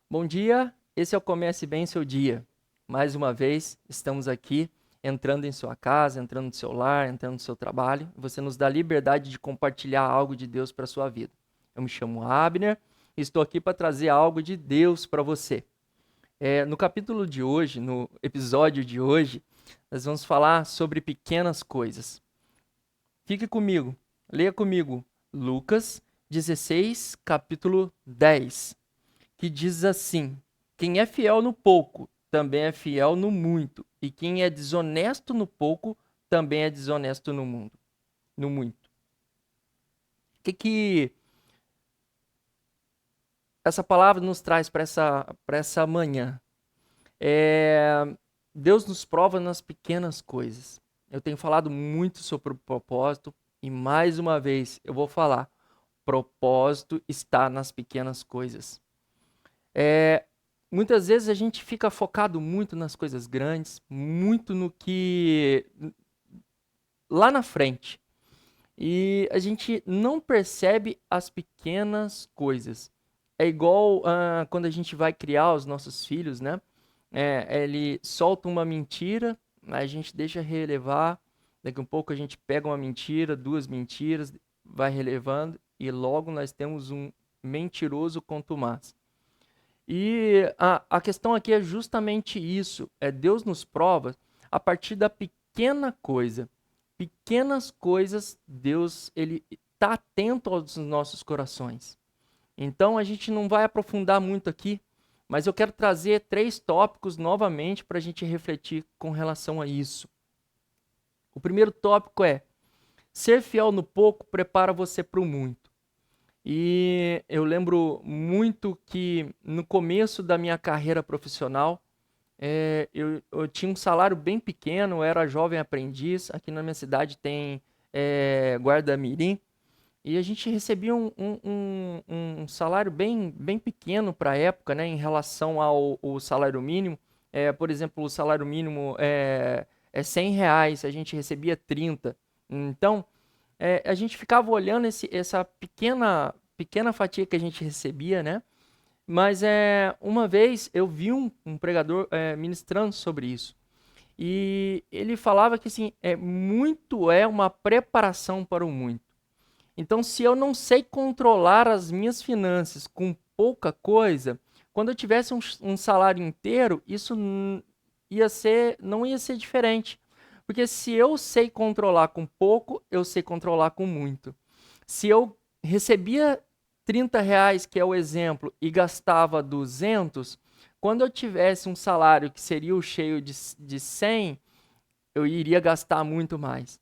Bom dia, esse é o Comece Bem Seu Dia. Mais uma vez, estamos aqui entrando em sua casa, entrando no seu lar, entrando no seu trabalho. Você nos dá liberdade de compartilhar algo de Deus para a sua vida. Eu me chamo Abner e estou aqui para trazer algo de Deus para você. No capítulo de hoje, no episódio de hoje, nós vamos falar sobre pequenas coisas. Fique comigo, leia comigo Lucas 16, capítulo 10. Que diz assim: quem é fiel no pouco, também é fiel no muito, e quem é desonesto no pouco, também é desonesto no muito. O que essa palavra nos traz para essa manhã? É, Deus nos prova nas pequenas coisas. Eu tenho falado muito sobre o propósito, e mais uma vez eu vou falar: propósito está nas pequenas coisas. É, Muitas vezes a gente fica focado muito nas coisas grandes, muito no que lá na frente. E a gente não percebe as pequenas coisas. É igual quando a gente vai criar os nossos filhos, né? Ele solta uma mentira, a gente deixa relevar. Daqui a um pouco a gente pega uma mentira, duas mentiras, vai relevando e logo nós temos um mentiroso contumaz. E a questão aqui é justamente isso. Deus nos prova a partir da pequena coisa. Pequenas coisas, Deus ele está atento aos nossos corações. Então a gente não vai aprofundar muito aqui, mas eu quero trazer 3 tópicos novamente para a gente refletir com relação a isso. O primeiro tópico é: ser fiel no pouco prepara você para o muito. E eu lembro muito que no começo da minha carreira profissional, eu tinha um salário bem pequeno, eu era jovem aprendiz. Aqui na minha cidade tem guarda-mirim, e a gente recebia um salário bem pequeno para a época, né, em relação ao salário mínimo. Por exemplo, o salário mínimo é R$ 100, a gente recebia 30. Então, a gente ficava olhando essa pequena fatia que a gente recebia, né? Mas uma vez eu vi um pregador ministrando sobre isso. E ele falava que assim, muito é uma preparação para o muito. Então, se eu não sei controlar as minhas finanças com pouca coisa, quando eu tivesse um salário inteiro, isso não ia ser diferente. Porque se eu sei controlar com pouco, eu sei controlar com muito. Se eu recebia R$ 30, que é o exemplo, e gastava 200, quando eu tivesse um salário que seria o cheio de 100, eu iria gastar muito mais.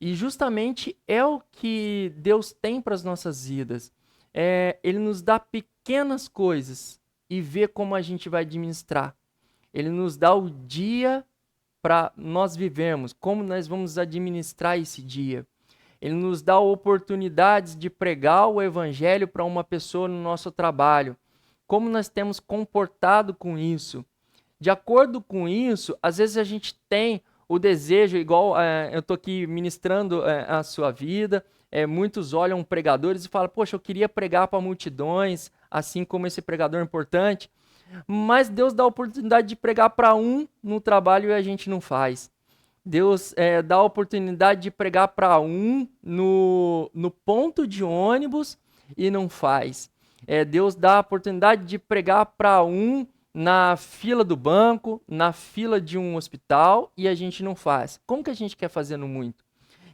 E justamente é o que Deus tem para as nossas vidas. Ele nos dá pequenas coisas e vê como a gente vai administrar. Ele nos dá o dia para nós vivermos, como nós vamos administrar esse dia. Ele nos dá oportunidades de pregar o evangelho para uma pessoa no nosso trabalho. Como nós temos comportado com isso? De acordo com isso, às vezes a gente tem o desejo, igual eu estou aqui ministrando a sua vida, muitos olham pregadores e falam: poxa, eu queria pregar para multidões, assim como esse pregador importante, mas Deus dá a oportunidade de pregar para um no trabalho e a gente não faz. Deus dá a oportunidade de pregar para um no ponto de ônibus e não faz. Deus dá a oportunidade de pregar para um na fila do banco, na fila de um hospital, e a gente não faz. Como que a gente quer fazer no muito?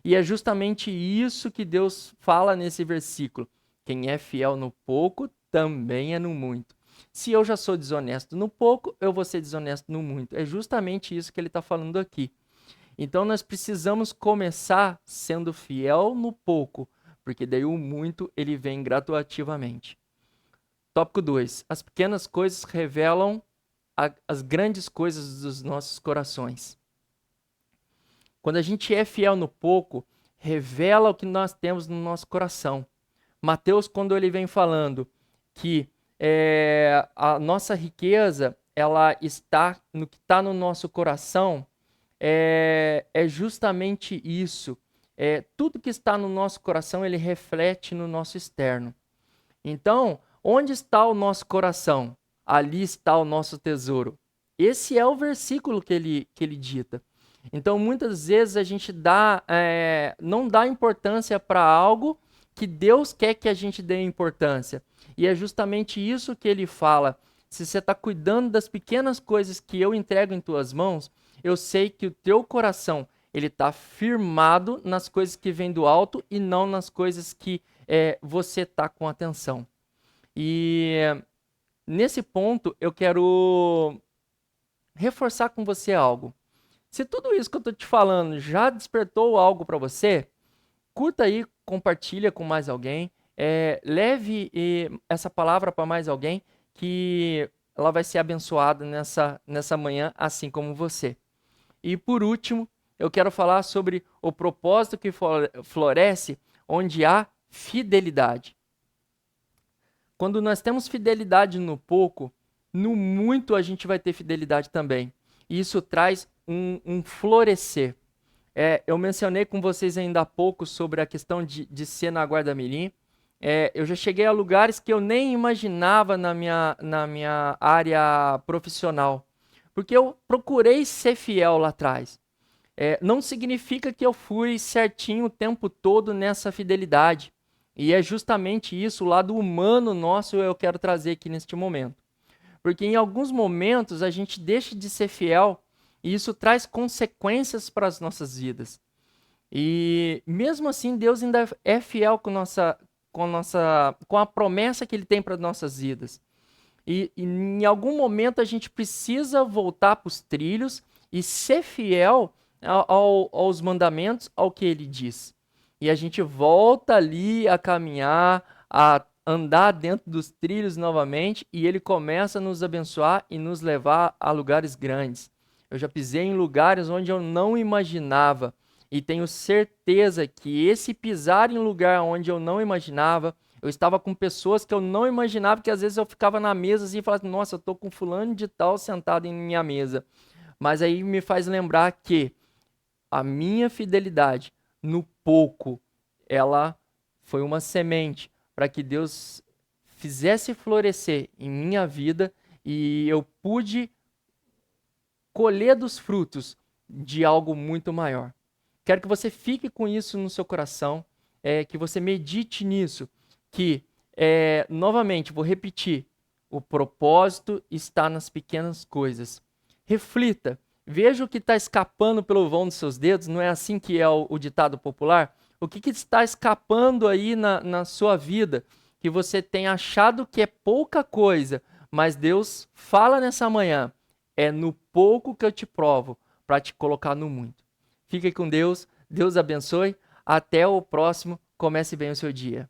E é justamente isso que Deus fala nesse versículo. Quem é fiel no pouco, também é no muito. Se eu já sou desonesto no pouco, eu vou ser desonesto no muito. É justamente isso que ele está falando aqui. Então nós precisamos começar sendo fiel no pouco, porque daí o muito ele vem gradativamente. Tópico 2. As pequenas coisas revelam as grandes coisas dos nossos corações. Quando a gente é fiel no pouco, revela o que nós temos no nosso coração. Mateus, quando ele vem falando que a nossa riqueza ela está no que está no nosso coração, é justamente isso. Tudo que está no nosso coração, ele reflete no nosso externo. Então, onde está o nosso coração? ali está o nosso tesouro. Esse é o versículo que ele dita. Então, muitas vezes a gente não dá importância para algo que Deus quer que a gente dê importância. E é justamente isso que ele fala. Se você está cuidando das pequenas coisas que eu entrego em tuas mãos, eu sei que o teu coração ele está firmado nas coisas que vêm do alto e não nas coisas que você está com atenção. E nesse ponto eu quero reforçar com você algo. Se tudo isso que eu estou te falando já despertou algo para você, curta aí, compartilha com mais alguém, leve essa palavra para mais alguém, que ela vai ser abençoada nessa manhã, assim como você. E por último, eu quero falar sobre o propósito que floresce onde há fidelidade. Quando nós temos fidelidade no pouco, no muito a gente vai ter fidelidade também. E isso traz um florescer. Eu mencionei com vocês ainda há pouco sobre a questão de ser na Guarda-Mirim. Eu já cheguei a lugares que eu nem imaginava na minha área profissional, porque eu procurei ser fiel lá atrás. Não significa que eu fui certinho o tempo todo nessa fidelidade. E é justamente isso, o lado humano nosso, eu quero trazer aqui neste momento. Porque em alguns momentos a gente deixa de ser fiel e isso traz consequências para as nossas vidas. E mesmo assim, Deus ainda é fiel com a promessa que Ele tem para as nossas vidas. E em algum momento a gente precisa voltar para os trilhos e ser fiel aos mandamentos, ao que Ele diz. E a gente volta ali a caminhar, a andar dentro dos trilhos novamente, e Ele começa a nos abençoar e nos levar a lugares grandes. Eu já pisei em lugares onde eu não imaginava, e tenho certeza que esse pisar em lugar onde eu não imaginava, eu estava com pessoas que eu não imaginava, que às vezes eu ficava na mesa assim, e falava, nossa, eu estou com fulano de tal sentado em minha mesa. Mas aí me faz lembrar que a minha fidelidade no pouco, ela foi uma semente para que Deus fizesse florescer em minha vida e eu pude colher dos frutos de algo muito maior. Quero que você fique com isso no seu coração, que você medite nisso, que, novamente, vou repetir, o propósito está nas pequenas coisas. Reflita, veja o que está escapando pelo vão dos seus dedos, não é assim que é o ditado popular? O que está escapando aí na sua vida, que você tem achado que é pouca coisa, mas Deus fala nessa manhã, é no pouco que eu te provo, para te colocar no muito. Fique com Deus, Deus abençoe, até o próximo, comece bem o seu dia.